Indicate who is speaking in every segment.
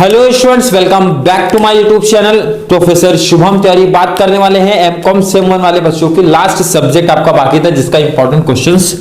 Speaker 1: Hello students, welcome back to my YouTube channel. Professor Shubham Tiwari बात करने वाले हैं एमकॉम सेम 1 वाले बच्चों की। लास्ट सब्जेक्ट आपका बाकी था जिसका इंपॉर्टेंट क्वेश्चंस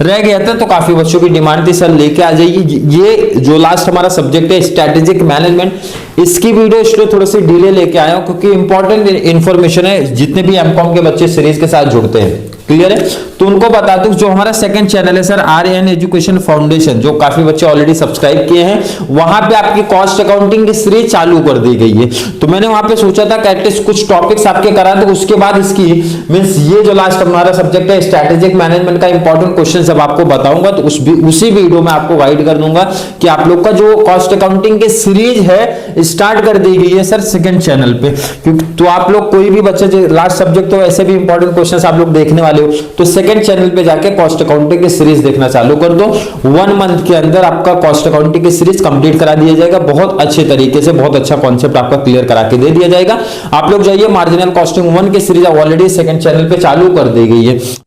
Speaker 1: रह गया था, तो काफी बच्चों की डिमांड थी सर लेके आ जाइए। ये जो लास्ट हमारा सब्जेक्ट है स्ट्रेटेजिक मैनेजमेंट, इसकी वीडियो इसलिए थोड़ी सी डिले लेके आया हूं क्योंकि इंपॉर्टेंट इन्फॉर्मेशन है। जितने भी एमकॉम के बच्चे सीरीज के साथ जुड़ते हैं, क्लियर है, तो उनको बता दूं जो हमारा सेकंड चैनल है सर आर्यन एजुकेशन फाउंडेशन, जो काफी बच्चे ऑलरेडी सब्सक्राइब किए हैं, वहां पे आपकी कॉस्ट अकाउंटिंग की सीरीज चालू कर दी गई है। तो मैंने वहां पे सोचा था कि एटलीस्ट कुछ टॉपिक्स आपके करा दूं, उसके बाद इसकी मींस ये जो लास्ट हमारा सब्जेक्ट है स्ट्रेटेजिक मैनेजमेंट का इंपॉर्टेंट क्वेश्चन जब आपको बताऊंगा तो उसी वीडियो में आपको गाइड कर दूंगा कि आप लोग का जो कॉस्ट अकाउंटिंग की सीरीज है स्टार्ट कर दी गई है सर सेकंड चैनल पे। क्योंकि तो आप लोग कोई भी बच्चे लास्ट सब्जेक्ट तो ऐसे भी इंपॉर्टेंट क्वेश्चंस आप लोग देखने वाले हो, तो सेकंड चैनल पे जाके कॉस्ट अकाउंटिंग की सीरीज देखना चालू कर दो। 1 मंथ के अंदर आपका कॉस्ट अकाउंटिंग की सीरीज कंप्लीट करा दिया जाएगा। बहुत अच्छे तरीके से बहुत अच्छा कॉन्सेप्ट आपका क्लियर करा के दे दिया जाएगा। आप लोग जाइए, मार्जिनल कॉस्टिंग 1 की सीरीज ऑलरेडी सेकंड चैनल पे चालू कर दी गई है।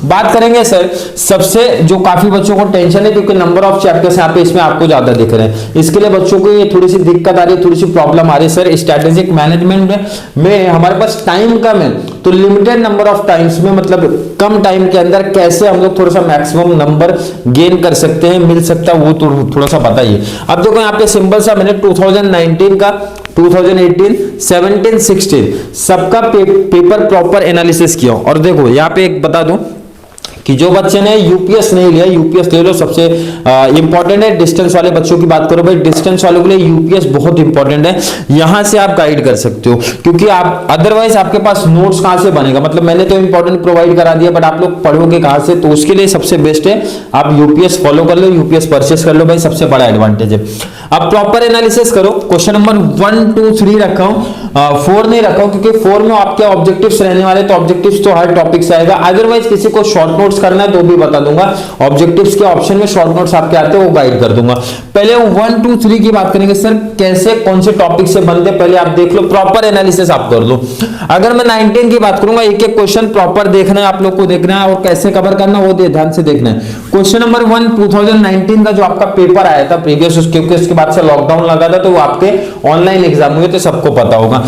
Speaker 1: बात करेंगे सर सबसे जो काफी बच्चों को टेंशन है क्योंकि नंबर ऑफ चैप्टर्स यहाँ पे इसमें आपको ज्यादा दिख रहे हैं, इसके लिए बच्चों को ये थोड़ी सी दिक्कत आ रही है, थोड़ी सी प्रॉब्लम आ रही है। सर स्ट्रेटेजिक मैनेजमेंट में हमारे पास टाइम कम है, तो लिमिटेड नंबर ऑफ टाइम्स में मतलब कम टाइम के अंदर कैसे हम लोग थोड़ा सा मैक्सिमम नंबर गेन कर सकते हैं, मिल सकता है, वो तो थोड़ा सा बताइए। अब देखो यहाँ पे सिंपल सा मैंने 2019 का 2018, 17, 16 सबका पेपर प्रॉपर एनालिसिस किया। और देखो यहाँ पे एक बता दूं कि जो बच्चे ने यूपीएस नहीं लिया, यूपीएस ले लो, सबसे इंपॉर्टेंट है। डिस्टेंस वाले बच्चों की बात करो भाई, डिस्टेंस वालों के लिए यूपीएस बहुत इंपॉर्टेंट है। यहां से आप गाइड कर सकते हो क्योंकि आप अदरवाइज आपके पास नोट्स कहां से बनेगा। मतलब मैंने तो इंपॉर्टेंट प्रोवाइड करा दिया, बट आप लोग पढ़ोगे कहां से, तो उसके लिए सबसे बेस्ट है आप यूपीएस फॉलो कर लो, यूपीएस परचेस कर लो भाई, सबसे बड़ा एडवांटेज है। अब प्रॉपर एनालिसिस करो। क्वेश्चन नंबर 1, 2, 3 रखा हूं, 4 नहीं रखा हूं क्योंकि 4 में आपके ऑब्जेक्टिव्स रहने वाले, तो ऑब्जेक्टिव्स तो हर टॉपिक से आएगा। अदरवाइज किसी को शॉर्ट नोट्स करना है तो भी बता दूंगा, ऑब्जेक्टिव्स के ऑप्शन में शॉर्ट नोट्स आपके आते हैं वो गाइड कर दूंगा। पहले 1, 2, 3 की बात करेंगे सर, कैसे कौन से टॉपिक से बनते, पहले आप देख लो, प्रॉपर एनालिसिस आप कर लो। अगर मैं 19 की बात करूंगा, एक एक क्वेश्चन प्रॉपर देखना है, आप लोग को देखना है और कैसे कवर करना वो ध्यान से देखना है। क्वेश्चन नंबर 1 2019 का जो आपका पेपर आया था प्रीवियस, क्योंकि उसके बाद से लॉकडाउन लगा था तो वो आपके ऑनलाइन एग्जाम हुए, तो सबको पता होगा।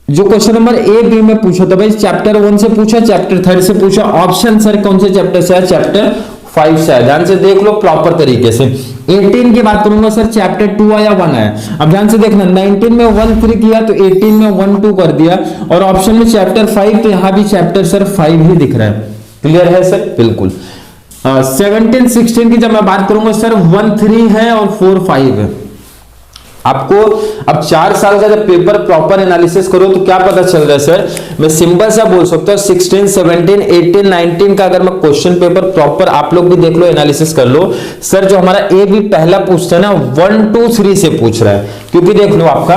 Speaker 1: जो क्वेश्चन नंबर ए बी में पूछा था भाई, चैप्टर 1 से पूछा, चैप्टर 3 से पूछा, ऑप्शन सर कौन से चैप्टर से है, चैप्टर 5 से है। ध्यान से देख लो प्रॉपर तरीके से। 18 की बात करूंगा सर, चैप्टर 2 आया 1 आया। अब ध्यान से देखना, 19 में 1, 3 किया तो 18 में 1, 2 कर दिया, और ऑप्शन में चैप्टर 5, तो यहां भी चैप्टर सर 5 ही दिख रहा है। क्लियर है सर, बिल्कुल। 17, 16 की जब मैं बात करूंगा सर 1, 3 है और 4, 5 है। आपको अब 4 साल का जब पेपर प्रॉपर एनालिसिस करो तो क्या पता चल रहा है सर, मैं सिंपल सा बोल सकता हूं 16, 17, 18, 19 का अगर मैं क्वेश्चन पेपर प्रॉपर आप लोग भी देख लो, एनालिसिस कर लो सर, जो हमारा ए भी पहला पूछता है ना 1, 2, 3 से पूछ रहा है, क्योंकि देख लो आपका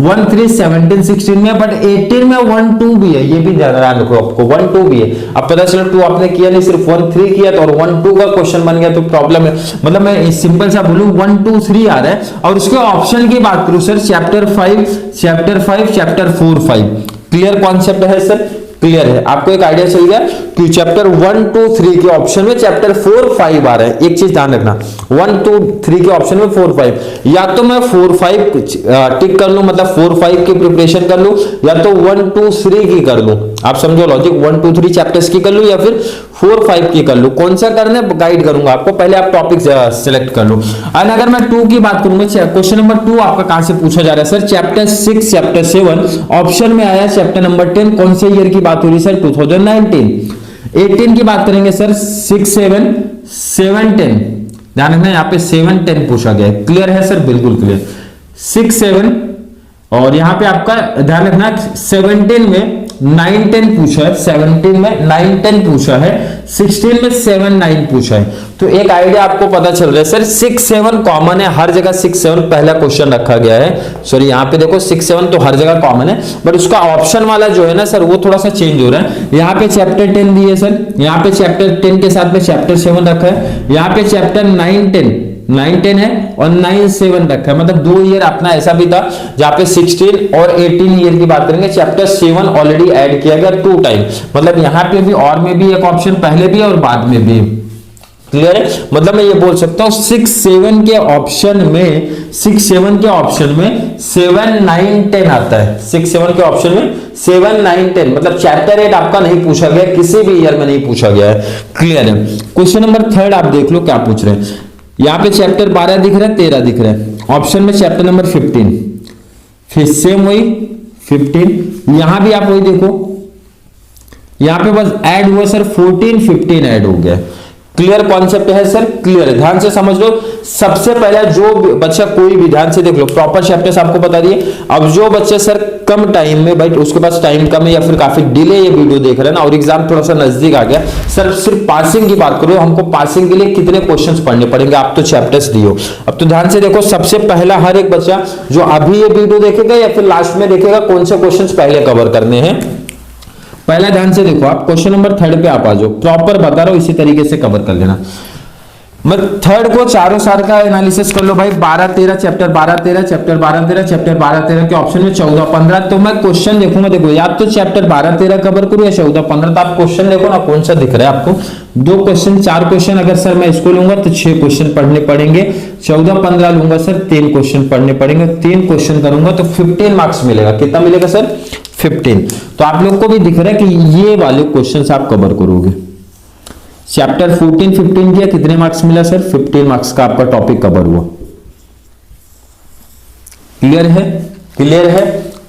Speaker 1: 1, 3, 17, 16 में, बट 18 में 1, 2 भी है, ये भी ध्यान रखो आपको 1, 2 भी है। अब पता चला 2 आपने किया नहीं, सिर्फ 1, 3 किया तो, और 1, 2 का क्वेश्चन बन गया तो प्रॉब्लम है। मतलब मैं सिंपल सा बोलूं 1, 2, 3 आ रहा है, और उसके ऑप्शन की बात करूं sir chapter 5, chapter 4, 5 clear concept है सर, क्लियर है, आपको एक आइडिया चल गया कि चैप्टर 1, 2, 3 के ऑप्शन में चैप्टर 4, 5 आ रहा है। एक चीज ध्यान रखना, 1, 2, 3 के ऑप्शन में 4, 5, या तो मैं 4, 5 टिक कर लूं, मतलब 4, 5 की प्रिपरेशन कर लूं, या तो 1, 2, 3 की कर लूं। आप समझो लॉजिक, 1, 2, 3 चैप्टर्स की कर लूं या फिर 4, 5 की कर लूं, कौन सा करना है गाइड करूंगा आपको, पहले आप टॉपिक सिलेक्ट कर लो। और अगर मैं 2 की बात करूंगा, क्वेश्चन नंबर 2 आपका कहां से पूछा जा रहा है सर, चैप्टर 6, चैप्टर 7 ऑप्शन में आया, चैप्टर नंबर 10 कौन से ईयर की बात हो रही है सर, 2019। 18 की बात करेंगे सर 6, 7, 7, 10, ध्यान रखना यहाँ पे 7, 10 पूछा गया है। क्लियर है सर, बिल्कुल क्लियर। 6, 7 और यहाँ पे आपका ध्यान रखना 17 में 9, 10 पूछा है, 17 में 9, 10 पूछा है, 16 में 7, 9 पूछा है। तो एक आइडिया आपको पता चल रहा है सर 6, 7 कॉमन है, हर जगह 6, 7 पहला क्वेश्चन रखा गया है। सॉरी यहाँ पे देखो 6, 7 तो हर जगह कॉमन है, बट उसका ऑप्शन वाला जो है ना सर वो थोड़ा सा चेंज हो रहा है। यहाँ पे चैप्टर 10 दी है सर, यहाँ पे चैप्टर 10 के साथ में चैप्टर 7 रखा है, यहाँ पे चैप्टर 9, 10 9 10 है और 9 7 रखा है, मतलब 2 ईयर अपना ऐसा भी था जहां पे 16 और 18 ईयर की बात करेंगे। चैप्टर 7 ऑलरेडी ऐड किया गया 2 टाइम, मतलब यहाँ पे भी और में भी एक ऑप्शन पहले भी और बाद में भी। क्लियर है, मतलब मैं ये बोल सकता हूं 6 7 के ऑप्शन में 6 7 के ऑप्शन में 7 9 10 आता है। 6 7 के ऑप्शन में 7 9 10, मतलब चैप्टर 8 आपका नहीं पूछा गया, किसी भी ईयर में नहीं पूछा गया है। क्लियर है। क्वेश्चन नंबर 3 आप देख लो क्या पूछ रहे हैं। यहाँ पे चैप्टर 12 दिख रहा है, 13 दिख रहा है, ऑप्शन में चैप्टर नंबर 15, फिर सेम वही 15, यहां भी आप वही देखो, यहां पे बस ऐड हुआ सर 14 15 ऐड हो गया। क्लियर कॉन्सेप्ट है सर, क्लियर है, ध्यान से समझ लो। सबसे पहले जो बच्चा कोई भी ध्यान से देख लो, प्रॉपर चैप्टर्स आपको बता दिए। अब जो बच्चे सर कम टाइम में, भाई उसके पास टाइम कम है या फिर काफी डिले ये वीडियो देख रहे हैं ना, और एग्जाम थोड़ा सा नजदीक आ गया, सर सिर्फ पासिंग की बात करो, हमको पासिंग के लिए कितने क्वेश्चंस पढ़ने पड़ेंगे, आप तो चैप्टर्स दियो। अब तो ध्यान से देखो, सबसे पहला हर एक बच्चा जो अभी ये वीडियो देखेगा या फिर लास्ट में देखेगा, कौन से क्वेश्चंस पहले कवर करने हैं। पहला ध्यान से देखो, आप क्वेश्चन नंबर 3 पे आप आ जाओ, प्रॉपर बता रहा हूं, इसी तरीके से कवर कर लेना। मैं 3 को चारों साल का एनालिसिस कर लो भाई, 12 13 चैप्टर 12 13 चैप्टर 12 13 चैप्टर 12 13 के ऑप्शन में 14 15, तो मैं क्वेश्चन देखूंगा, देखो या तो चैप्टर 12 13 कवर करूं या 14 15, तो आप क्वेश्चन देखो ना कौन सा दिख रहा है आपको। 2 क्वेश्चन 4 क्वेश्चन अगर सर मैं इसको लूंगा तो 6 क्वेश्चन पढ़ने पड़ेंगे, 14 15 लूंगा सर 3 क्वेश्चन पढ़ने पड़ेंगे, 3 क्वेश्चन करूंगा तो 15 मार्क्स मिलेगा। कितना मिलेगा सर? 15। तो आप लोग को भी दिख रहा है कि ये वाले क्वेश्चंस आप कवर करोगे। चैप्टर 14 15 किया, कितने मार्क्स मिला सर? 15 मार्क्स का आपका टॉपिक कवर हुआ। क्लियर है, क्लियर है,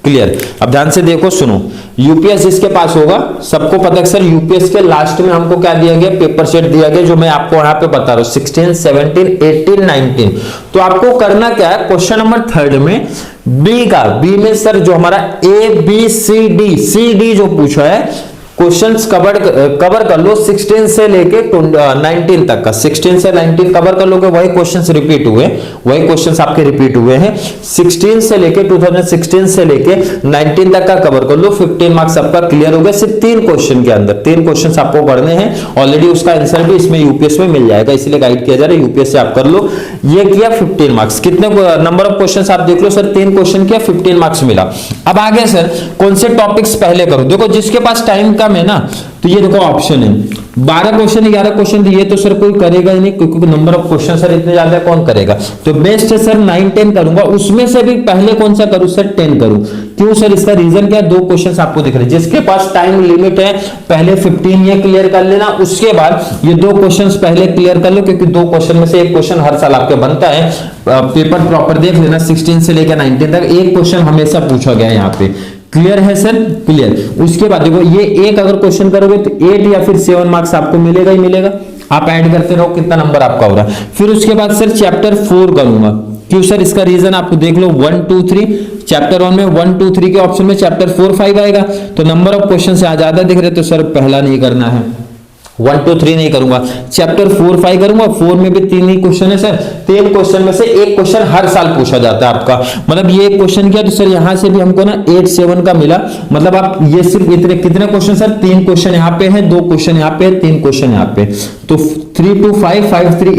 Speaker 1: क्लियर। अब ध्यान से देखो, सुनो, यूपीएस जिसके पास होगा, सबको पता है सर यूपीएस के लास्ट में हमको क्या दिया गया? पेपर सेट दिया गया, जो मैं आपको यहां पे बता रहा हूं, 16 17 18 19। तो आपको करना क्या है, क्वेश्चन नंबर 3 में बी में सर जो हमारा ए बी सी डी जो पूछा है, क्वेश्चंस कवर कर लो 16 से लेके 19 तक का। 16 से 19 कवर कर लोगे, वही क्वेश्चंस रिपीट हुए, वही क्वेश्चंस आपके रिपीट हुए हैं। 16 से लेके 2016 से लेके 19 तक का कवर कर लो, 15 मार्क्स आपका क्लियर हो गया। सिर्फ 3 क्वेश्चन के अंदर 3 क्वेश्चंस आपको करने हैं। ऑलरेडी उसका आंसर भी इसमें यूपीएस में मिल जाएगा, इसलिए गाइड किया जा रहा है, यूपीएस से आप कर लो। ये किया 15 मार्क्स। कितने नंबर ऑफ क्वेश्चन आप देख लो सर, 3 क्वेश्चन किया, 15 मार्क्स मिला। अब आगे सर कौन से टॉपिक्स पहले करो, देखो जिसके पास टाइम कम है ना, तो ये देखो ऑप्शन है 12 क्वेश्चन 11 क्वेश्चन, ये तो सर कोई करेगा ही नहीं, क्योंकि नंबर ऑफ क्वेश्चन सर इतने ज्यादा कौन करेगा। तो बेस्ट है सर 9 10 करूंगा, उसमें से भी पहले कौन सा करूं सर? 10 करूं। क्यों सर? इसका रीजन क्या है? 2 क्वेश्चन आपको दिख रहे हैं, जिसके पास टाइम लिमिट है पहले 15 ये क्लियर कर लेना, उसके बाद ये 2 क्वेश्चन पहले क्लियर कर लो, क्योंकि 2 क्वेश्चन में से एक क्वेश्चन हर साल आपके बनता है। पेपर प्रॉपर देख लेना, 16 से लेकर 19 तक एक क्वेश्चन हमेशा पूछा गया है यहाँ पे। क्लियर है सर, क्लियर। उसके बाद देखो ये एक अगर क्वेश्चन करोगे तो 8 या फिर 7 मार्क्स आपको मिलेगा ही मिलेगा। आप ऐड करते रहो, कितना नंबर आपका हो रहा है। फिर उसके बाद सर चैप्टर 4 करूंगा। क्यों सर? इसका रीजन आपको देख लो, 1 2 3 चैप्टर 1 में 1 2 3 के ऑप्शन में चैप्टर 4 5 आएगा, तो नंबर ऑफ क्वेश्चन से ज्यादा दिख रहे, तो सर पहला नहीं करना है, 1 2 3 नहीं करूंगा, चैप्टर 4 5 करूंगा। 4 में भी 3 ही क्वेश्चन है सर, 3 क्वेश्चन में से एक क्वेश्चन हर साल पूछा जाता है आपका। मतलब ये क्वेश्चन किया तो सर यहां से भी हमको ना 8 7 का मिला। मतलब आप ये सिर्फ इतने कितने क्वेश्चन सर? 3 क्वेश्चन यहाँ पे है, 2 क्वेश्चन यहाँ पे, 3 क्वेश्चन यहाँ पे, तो 3 2 5 5 3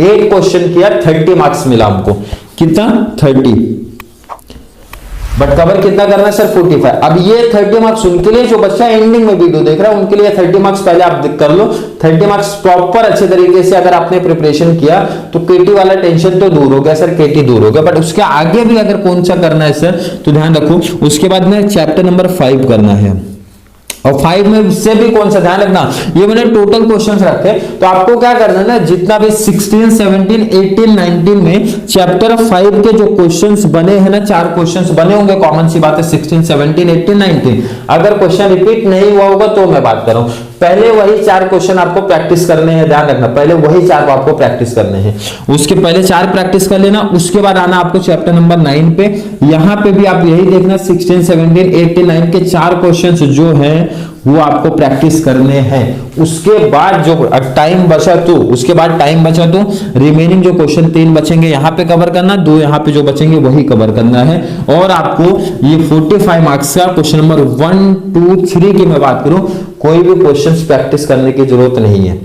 Speaker 1: 8 क्वेश्चन किया, 30 मार्क्स मिला हमको। कितना? 30। बट कवर कितना करना है सर? 45। अब ये 30 मार्क्स उनके लिए जो बच्चा एंडिंग में वीडियो देख रहा है, उनके लिए 30 मार्क्स पहले आप कर लो। 30 मार्क्स प्रॉपर अच्छे तरीके से अगर आपने प्रिपरेशन किया तो केटी वाला टेंशन तो दूर हो गया सर, केटी दूर हो गया। बट उसके आगे भी अगर कौन सा करना है सर, तो ध्यान रखो, उसके बाद में चैप्टर नंबर 5 करना है। और 5 में से भी कौन सा? ध्यान रखना, ये मैंने टोटल क्वेश्चंस रखे, तो आपको क्या करना है ना, जितना भी 16 17 18 19 में चैप्टर 5 के जो क्वेश्चंस बने हैं ना, 4 क्वेश्चंस बने होंगे, कॉमन सी बात है, 16 17 18 19। अगर क्वेश्चन रिपीट नहीं हुआ होगा तो मैं बात कर रहा हूं, पहले वही 4 क्वेश्चन आपको प्रैक्टिस करने हैं। ध्यान रखना, पहले वही 4 आपको प्रैक्टिस करने हैं, उसके पहले 4 प्रैक्टिस कर लेना। उसके बाद आना आपको चैप्टर नंबर 9 पे, यहां पे भी आप यही देखना, 16 17 18 9 के 4 क्वेश्चंस जो है वो आपको प्रैक्टिस करने हैं। उसके बाद जो टाइम बचा तो रिमेनिंग जो क्वेश्चन 3 बचेंगे यहाँ पे कवर करना, 2 यहाँ पे जो बचेंगे वही कवर करना है। और आपको ये 45 मार्क्स का क्वेश्चन नंबर 1 2 3 की मैं बात करूं, कोई भी क्वेश्चंस प्रैक्टिस करने की जरूरत नहीं है।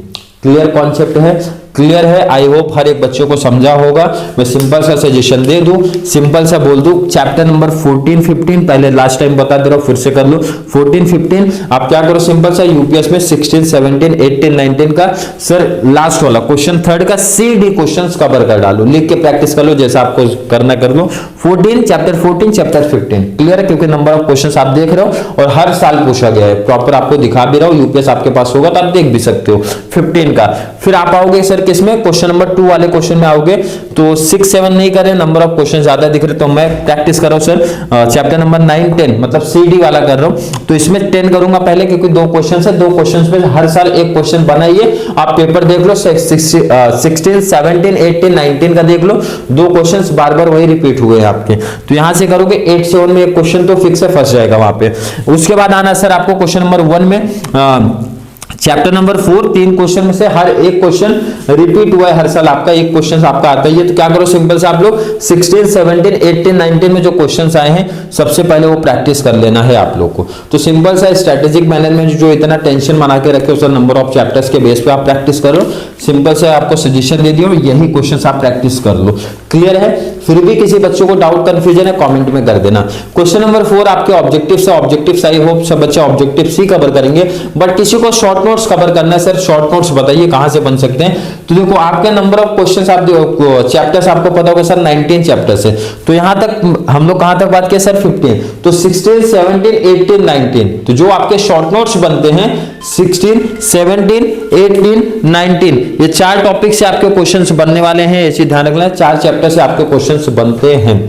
Speaker 1: क्लियर कॉन्सेप्ट है, क्लियर है? आई होप हर एक बच्चों को समझा होगा। मैं सिंपल सा सजेशन दे दूं, सिंपल सा बोल दूं, चैप्टर नंबर 14 15 पहले लास्ट टाइम बता दे रहा हूं, फिर से कर लो। 14 15 आप क्या करो, सिंपल सा यूपीएस में 16 17 18 19 का सर लास्ट वाला क्वेश्चन थर्ड का सी डी क्वेश्चंस कवर कर डालो, लिख के प्रैक्टिस कर लो, जैसा आपको करना कर लो। 14 चैप्टर 14 चैप्टर 15 क्लियर है? क्योंकि नंबर ऑफ क्वेश्चंस आप देख रहे हो और हर साल पूछा गया है, प्रॉपर आपको दिखा भी रहा हूं, यूपीएस आपके पास होगा तो आप देख भी सकते हो 15 का। फिर आप आओगे सर किसमें, क्वेश्चन नंबर 2 वाले क्वेश्चन में आओगे तो 6 7 नहीं करें, नंबर ऑफ क्वेश्चन ज्यादा दिख रहे तो मैं प्रैक्टिस कर रहा हूं सर चैप्टर नंबर 9 10 मतलब सीडी वाला कर रहा हूं, तो इसमें 10 करूंगा पहले क्योंकि दो क्वेश्चन है, दो क्वेश्चन पे हर साल एक क्वेश्चन बनाइए, आप पेपर देख लो 16 17 18 19 का देख लो, दो क्वेश्चंस बार बार वही रिपीट हुए हैं आपके, तो यहां से करोगे 8 7 में एक क्वेश्चन तो फिक्स है, फंस जाएगा वहां पे। उसके बाद आना सर आपको क्वेश्चन नंबर 1 में चैप्टर नंबर 4 3 क्वेश्चन में से हर एक क्वेश्चन रिपीट हुआ है, हर साल आपका एक क्वेश्चन आपका आता है, तो क्या करो सिंपल से आप लोग 16 17 18 19 में जो क्वेश्चंस आए हैं सबसे पहले वो प्रैक्टिस कर लेना है आप लोग को। तो सिंपल सा स्ट्रेटेजिक मैनेजमेंट जो इतना टेंशन बना के रखे उस नंबर ऑफ चैप्टर्स के बेस पे आप प्रैक्टिस करो, सिंपल से आपको सजेशन दे दिया, यही क्वेश्चन आप प्रैक्टिस कर लो। क्लियर है? फिर भी किसी बच्चों को डाउट कंफ्यूजन है कमेंट में कर देना। क्वेश्चन नंबर 4 आपके ऑब्जेक्टिव्स है, ऑब्जेक्टिव्स आई होप सब बच्चे ऑब्जेक्टिव्स ही कवर करेंगे, बट किसी को शॉर्ट नोट्स कवर करना है, सर शॉर्ट नोट्स बताइए कहां से बन सकते हैं। तो देखो आपके नंबर ऑफ क्वेश्चंस आप चैप्टर्स आपको पता होगा सर 19 चैप्टर्स है, तो यहां तक हम लोग कहां तक बात किया सर 15, तो 16 17 18 19, तो जो आपके शॉर्ट नोट्स बनते हैं 16 17 18 19 ये 4 टॉपिक से आपके क्वेश्चंस बनने वाले हैं, ऐसे ध्यान रखना, 4 चैप्टर से आपके क्वेश्चंस बनते हैं।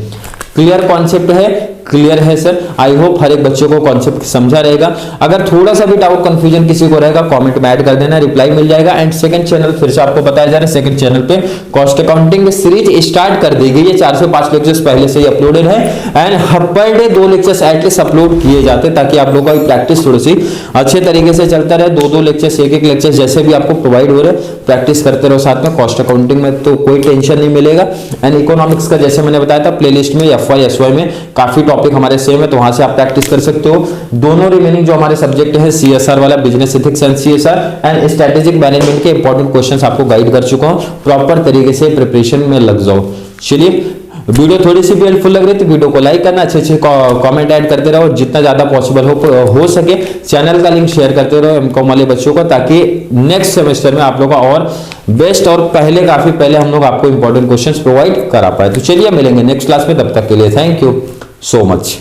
Speaker 1: क्लियर कॉन्सेप्ट है? क्लियर है सर? आई होप हर एक बच्चे को कॉन्सेप्ट समझा रहेगा। अगर थोड़ा सा भी डाउट कंफ्यूजन किसी को रहेगा कमेंट में ऐड कर देना, रिप्लाई मिल जाएगा। एंड सेकंड चैनल फिर से आपको बताया जा रहा है, सेकंड चैनल पे कॉस्ट अकाउंटिंग सीरीज स्टार्ट कर दी गई है, 4 से 5 लेक्चर्स पहले से ही अपलोडेड है and per day 2 lectures at least upload किए जाते हैं ताकि आप लोगों की प्रैक्टिस थोड़ी सी अच्छे तरीके से चलता रहे। 2 लेक्चर्स 1 लेक्चर जैसे भी आपको प्रोवाइड हो रहे प्रैक्टिस करते रहो साथ में। कॉस्ट अकाउंटिंग में तो कोई टेंशन नहीं मिलेगा एंड इकोनॉमिक्स का जैसे मैंने बताया था प्लेलिस्ट में FY SY में काफी टॉपिक हमारे सेम है, तो वहां से आप प्रैक्टिस कर सकते हो। दोनों रिमेनिंग जो हमारे सब्जेक्ट है CSR वाला, business ethics and CSR and strategic management के इंपॉर्टेंट क्वेश्चंस आपको गाइड कर चुका हूं, प्रॉपर तरीके से प्रिपरेशन में लग जाओ। चलिए वीडियो थोड़ी सी भी हेल्पफुल लग रही तो वीडियो को लाइक करना, अच्छे कमेंट ऐड करते रहो, जितना ज्यादा पॉसिबल हो सके चैनल का लिंक शेयर करते रहो एमकॉम वाले बच्चों को, ताकि नेक्स्ट सेमेस्टर में आप लोगों का और बेस्ट और काफी पहले हम लोग आपको इंपॉर्टेंट क्वेश्चंस प्रोवाइड करा पाए। तो चलिए मिलेंगे नेक्स्ट क्लास में, तब तक के लिए थैंक यू सो मच।